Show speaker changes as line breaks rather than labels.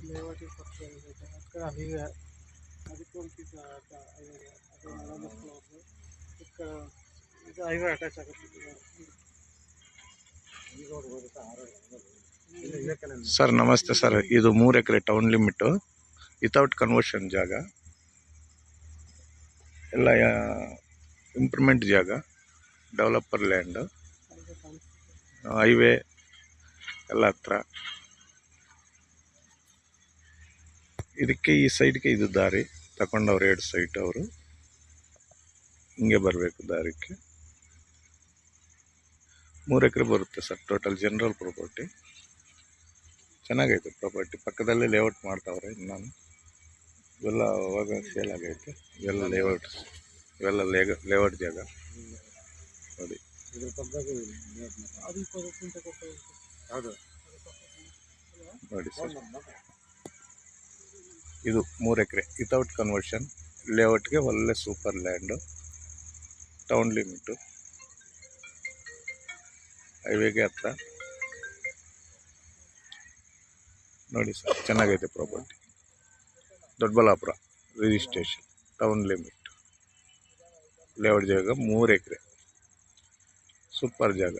ಲೇಔಟಿಗೆ ಪಕ್ಕ ಇದೆ ಅದಕ್ಕೆ ಹೀಗೆ ಅದಕ್ಕೆ ಒಂದು ಪೀಸ್ ಹೈವೇ ಅದು ನಡಮಸ್ಕೊಳ್ಳೋದು ಇದಕ್ಕೆ ಇದು ಹೈವೇ ಅಟ್ಯಾಚ್ ಆಗುತ್ತೆ.
ಸರ್ ನಮಸ್ತೆ ಸರ್, ಇದು 3 ಎಕರೆ ಟೌನ್ ಲಿಮಿಟು ವಿತೌಟ್ ಕನ್ವರ್ಷನ್ ಜಾಗ, ಎಲ್ಲ ಇಂಪ್ರೂವ್ಮೆಂಟ್ ಜಾಗ, ಡೆವಲಪರ್ ಲ್ಯಾಂಡ್, ಹೈವೇ ಎಲ್ಲ ಹತ್ರ. ಇದಕ್ಕೆ ಈ ಸೈಡ್ಗೆ ಇದು ದಾರಿ ತಗೊಂಡವ್ರು 2 ಸೈಟ್ ಅವರು ಹಿಂಗೆ ಬರಬೇಕು. ದಾರಿಗೆ 3 ಎಕರೆ ಬರುತ್ತೆ ಸರ್ ಟೋಟಲ್ ಜನರಲ್ ಪ್ರಾಪರ್ಟಿ. ಚೆನ್ನಾಗೈತೆ ಪ್ರಾಪರ್ಟಿ, ಪಕ್ಕದಲ್ಲೇ ಲೇಔಟ್ ಮಾಡ್ತಾವ್ರೆ. ನಾನು ಇವೆಲ್ಲ ಅವಾಗ ಸೇಲ್ ಆಗೈತೆ. ಇವೆಲ್ಲ ಲೇಔಟ್ ಜಾಗ ನೋಡಿ. ನೋಡಿ ಸರ್, ಇದು 3 ಎಕರೆ ವಿತೌಟ್ ಕನ್ವರ್ಷನ್ ಲೇಔಟ್ಗೆ ಒಳ್ಳೆ ಸೂಪರ್ ಲ್ಯಾಂಡು, ಟೌನ್ ಲಿಮಿಟು, ಹೈವೇಗೆ ಹತ್ರ. ನೋಡಿ ಸರ್, ಚೆನ್ನಾಗೈತೆ property. Doddaballapura registration, town limit, layout ಜಾಗ, 3 ಎಕರೆ, ಸೂಪರ್ ಜಾಗ.